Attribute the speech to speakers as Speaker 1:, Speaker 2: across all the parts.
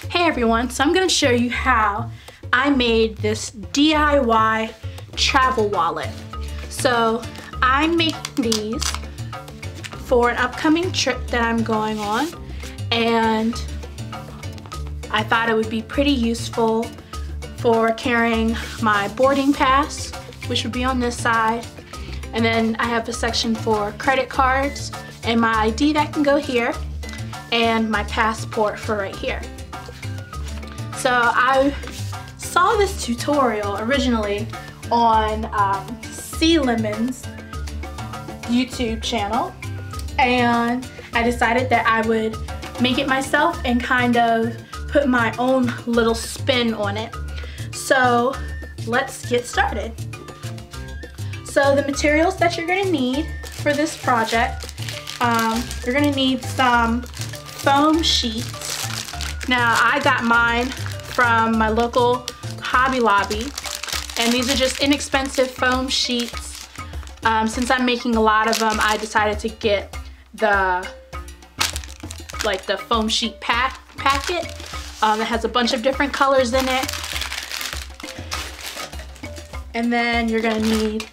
Speaker 1: Hey everyone, so I'm going to show you how I made this DIY travel wallet. So I make these for an upcoming trip that I'm going on, and I thought it would be pretty useful for carrying my boarding pass, which would be on this side, and then I have a section for credit cards and my ID that can go here, and my passport for right here. So I saw this tutorial originally on C Lemon's YouTube channel, and I decided that I would make it myself and kind of put my own little spin on it. So let's get started. So the materials that you're going to need for this project, you're going to need some foam sheets. Now I got mine from my local Hobby Lobby, and these are just inexpensive foam sheets. Since I'm making a lot of them, I decided to get the foam sheet packet that has a bunch of different colors in it. And then you're gonna need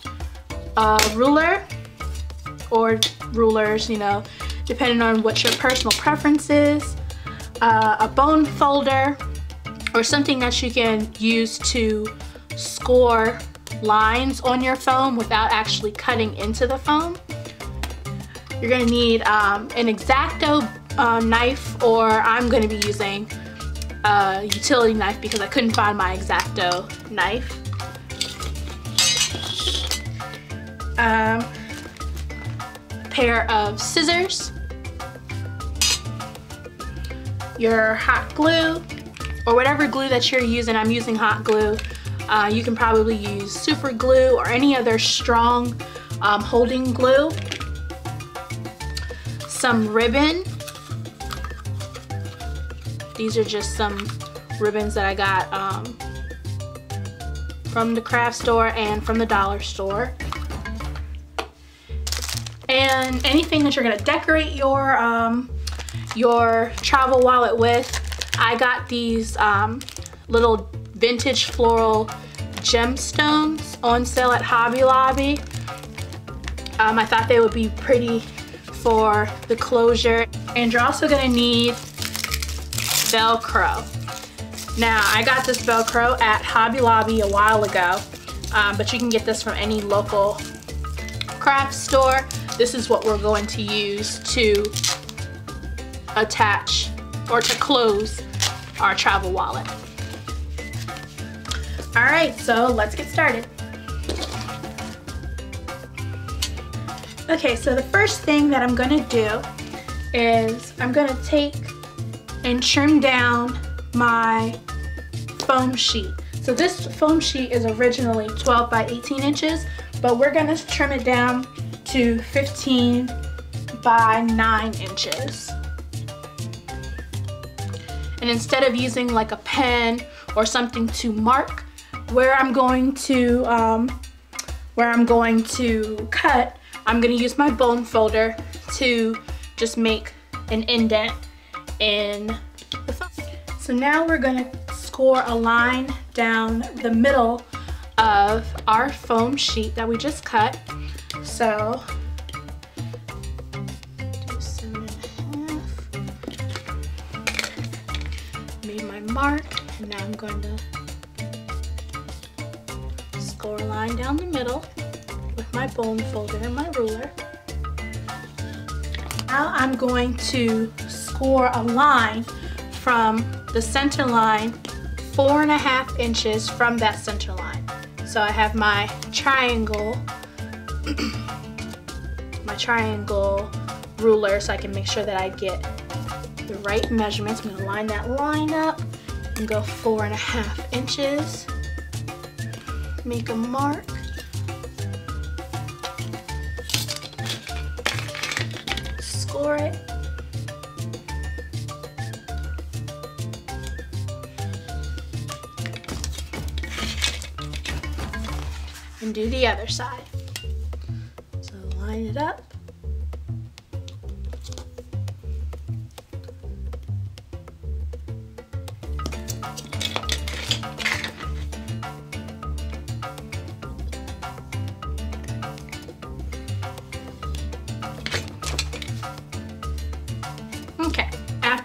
Speaker 1: a ruler or rulers, you know, depending on what your personal preference is, a bone folder, or something that you can use to score lines on your foam without actually cutting into the foam. You're gonna need an X-Acto knife, or I'm gonna be using a utility knife because I couldn't find my X-Acto knife. A pair of scissors, your hot glue, or whatever glue that you're using. I'm using hot glue. You can probably use super glue or any other strong holding glue. Some ribbon. These are just some ribbons that I got from the craft store and from the dollar store. And anything that you're gonna decorate your travel wallet with. I got these little vintage floral gemstones on sale at Hobby Lobby. I thought they would be pretty for the closure. And you're also gonna need Velcro. Now, I got this Velcro at Hobby Lobby a while ago, but you can get this from any local craft store. This is what we're going to use to attach or to close our travel wallet. All right, so let's get started. Okay, so the first thing that I'm gonna do is I'm gonna take and trim down my foam sheet. So this foam sheet is originally 12 by 18 inches, but we're gonna trim it down to 15 by 9 inches. And instead of using like a pen or something to mark where I'm going to cut, I'm gonna use my bone folder to just make an indent in the foam. So now we're gonna score a line down the middle of our foam sheet that we just cut. So do 7.5. Made my mark, and now I'm going to score a line down the middle with my bone folder and my ruler. Now I'm going to score a line from the center line 4.5 inches from that center line. So I have my triangle ruler, so I can make sure that I get the right measurements. I'm gonna line that line up and go 4.5 inches. Make a mark. Score it. And do the other side. So line it up.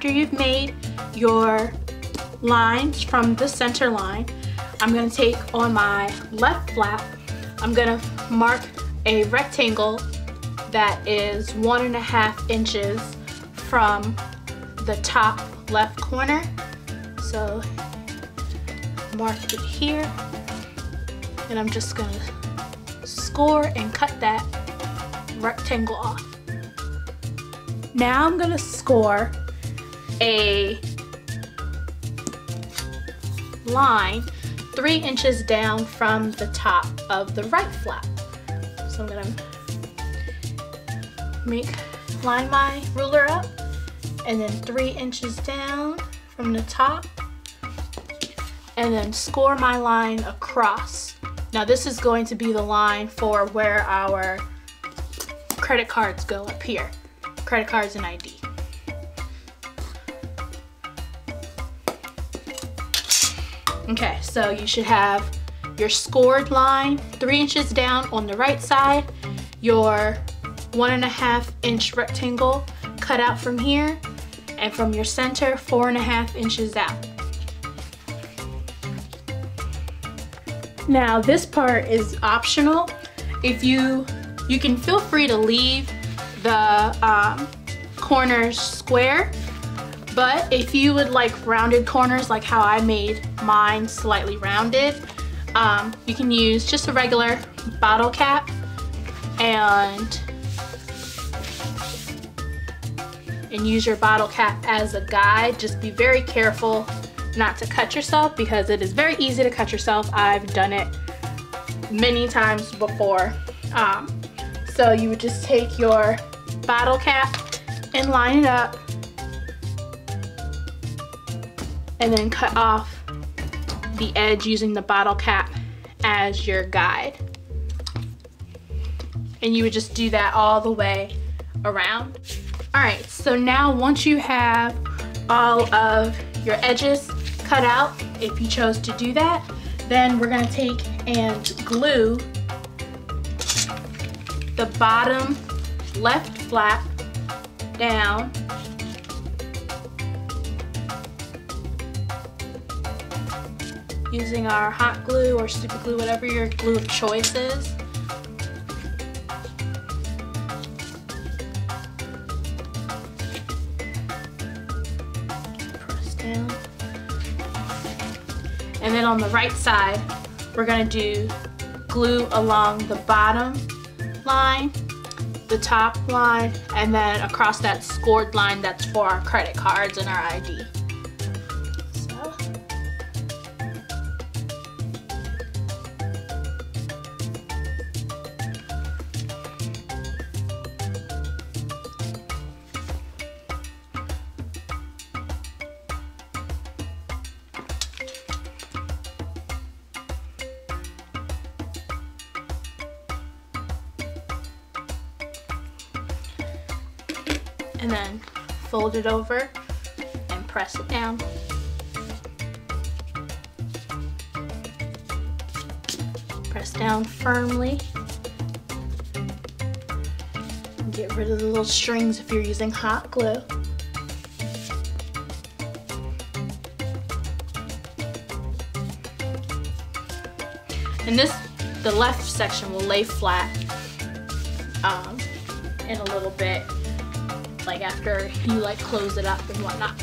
Speaker 1: after you've made your lines from the center line, I'm gonna take on my left flap, I'm gonna mark a rectangle that is 1.5 inches from the top left corner. So mark it here, and I'm just gonna score and cut that rectangle off. Now I'm gonna score a line 3 inches down from the top of the right flap. So I'm gonna line my ruler up, and then 3 inches down from the top, and then score my line across. Now this is going to be the line for where our credit cards go up here. Credit cards and ID. Okay, so you should have your scored line 3 inches down on the right side, your 1.5 inch rectangle cut out from here, and from your center 4.5 inches out. Now this part is optional. If you can feel free to leave the corners square, but if you would like rounded corners like how I made mine slightly rounded, you can use just a regular bottle cap and use your bottle cap as a guide. Just be very careful not to cut yourself, because it is very easy to cut yourself. I've done it many times before. So you would just take your bottle cap and line it up, and then cut off the edge using the bottle cap as your guide. And you would just do that all the way around. All right, so now once you have all of your edges cut out, if you chose to do that, then we're gonna take and glue the bottom left flap down using our hot glue or super glue, whatever your glue of choice is. Press down. And then on the right side, we're gonna do glue along the bottom line, the top line, and then across that scored line that's for our credit cards and our ID. So. And then fold it over and press it down. Press down firmly. And get rid of the little strings if you're using hot glue. And the left section will lay flat in a little bit, like after you like close it up and whatnot.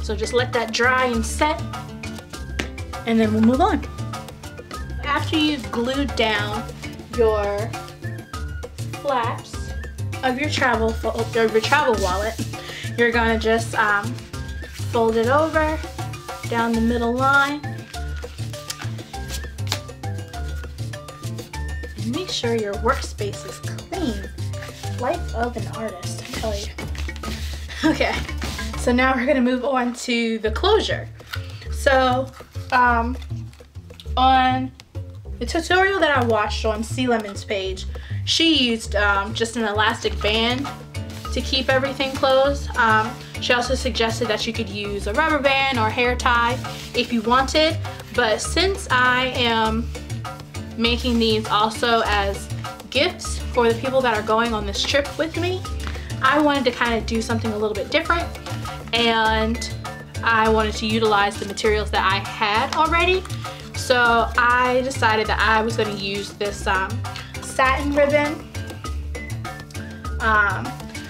Speaker 1: So just let that dry and set, and then we'll move on. After you've glued down your flaps of your travel wallet, you're gonna just fold it over down the middle line. And make sure your workspace is clean. Life of an artist, I tell you. Okay, so now we're gonna move on to the closure. So, on the tutorial that I watched on C Lemon's page, she used just an elastic band to keep everything closed. She also suggested that you could use a rubber band or hair tie if you wanted, but since I am making these also as gifts for the people that are going on this trip with me, I wanted to kind of do something a little bit different, and I wanted to utilize the materials that I had already. So I decided that I was going to use this satin ribbon.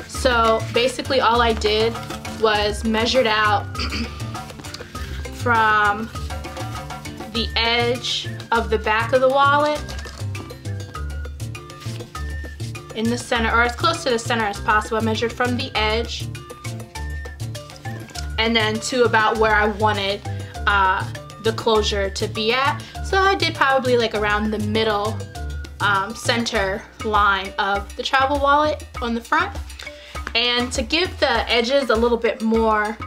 Speaker 1: So basically all I did was measured out from the edge of the back of the wallet in the center, or as close to the center as possible. I measured from the edge and then to about where I wanted the closure to be at. So I did probably like around the middle center line of the travel wallet on the front. And to give the edges a little bit more,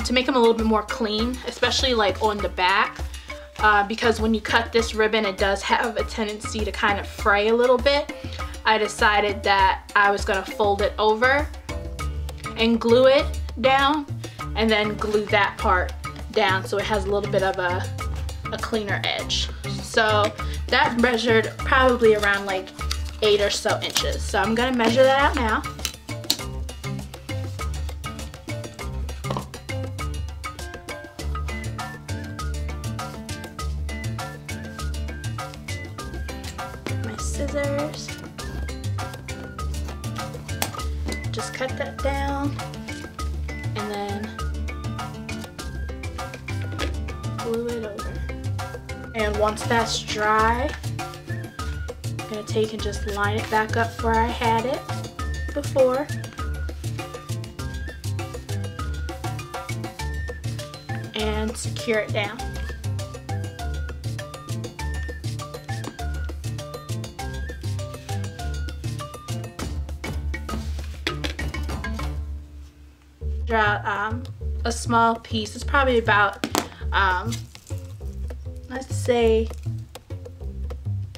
Speaker 1: to make them a little bit more clean, especially like on the back, because when you cut this ribbon, it does have a tendency to kind of fray a little bit. I decided that I was gonna fold it over and glue it down, and then glue that part down so it has a little bit of a cleaner edge. So that measured probably around like 8 or so inches. So I'm gonna measure that out now. My scissors. Just cut that down and then glue it over. And once that's dry, I'm gonna take and just line it back up where I had it before. And secure it down. Draw out a small piece. It's probably about let's say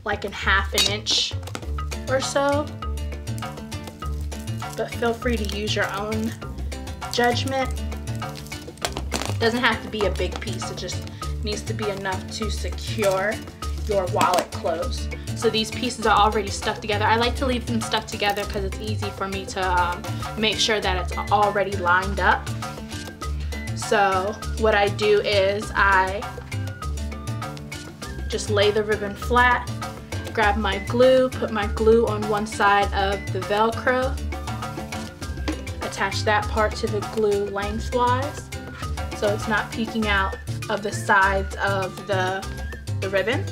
Speaker 1: like in half an inch or so, but feel free to use your own judgment. It doesn't have to be a big piece, it just needs to be enough to secure your wallet closed. So these pieces are already stuck together. I like to leave them stuck together because it's easy for me to make sure that it's already lined up. So what I do is I just lay the ribbon flat, grab my glue, put my glue on one side of the Velcro, attach that part to the glue lengthwise so it's not peeking out of the sides of the ribbon.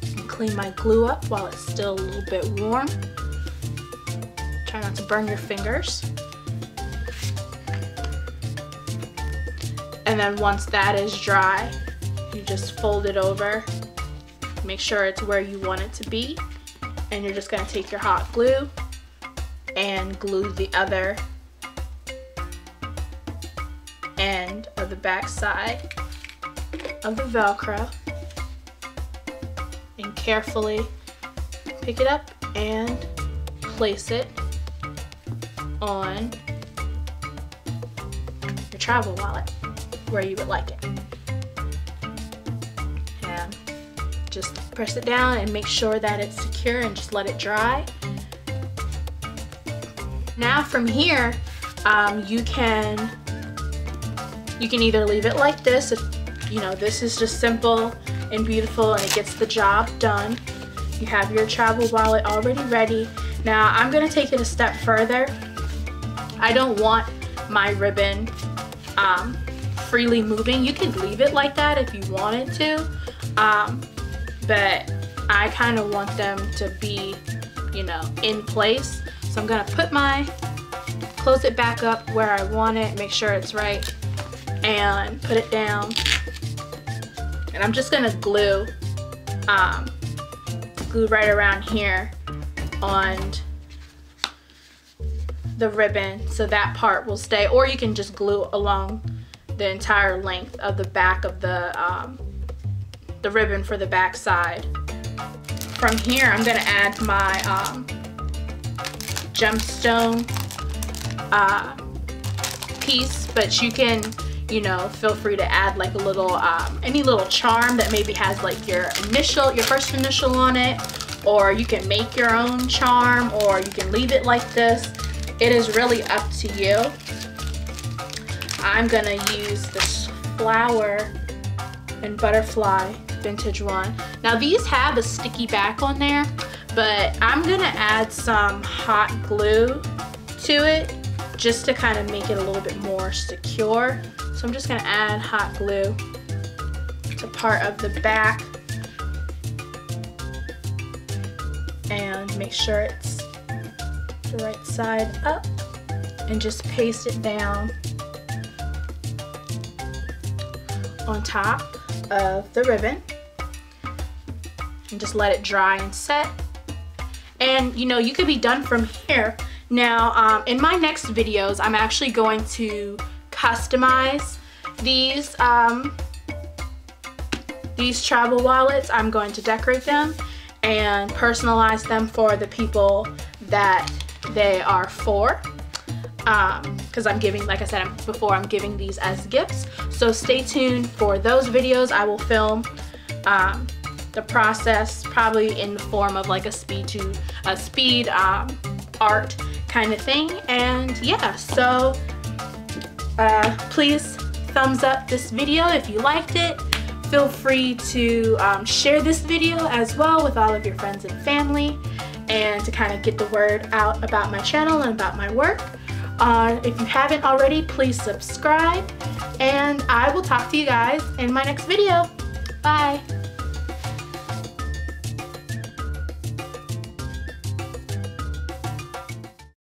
Speaker 1: And clean my glue up while it's still a little bit warm. Try not to burn your fingers. And then once that is dry, you just fold it over, make sure it's where you want it to be, and you're just going to take your hot glue and glue the other end of the back side of the Velcro, and carefully pick it up and place it on your travel wallet where you would like it. And just press it down and make sure that it's secure and just let it dry. Now from here, you can either leave it like this, if you know this is just simple and beautiful and it gets the job done. You have your travel wallet already ready. Now I'm gonna take it a step further. I don't want my ribbon freely moving. You could leave it like that if you wanted to, but I kind of want them to be, you know, in place. So I'm gonna close it back up where I want it, make sure it's right, and put it down. And I'm just gonna glue right around here on the ribbon so that part will stay, or you can just glue along the entire length of the back of the ribbon for the back side. From here, I'm gonna add my gemstone piece, but you can, you know, feel free to add like a little any little charm that maybe has like your first initial on it, or you can make your own charm, or you can leave it like this. It is really up to you. I'm gonna use this flower and butterfly vintage one. Now these have a sticky back on there, but I'm gonna add some hot glue to it just to kind of make it a little bit more secure. So I'm just gonna add hot glue to part of the back and make sure it's the right side up, and just paste it down on top of the ribbon and just let it dry and set. And you know, you could be done from here. Now in my next videos, I'm actually going to customize these travel wallets. I'm going to decorate them and personalize them for the people that they are for, because I'm giving, like I said before, I'm giving these as gifts. So stay tuned for those videos. I will film the process probably in the form of like a speed art kind of thing. And yeah, so please thumbs up this video if you liked it. Feel free to share this video as well with all of your friends and family, and to kind of get the word out about my channel and about my work. If you haven't already, please subscribe, and I will talk to you guys in my next video. Bye.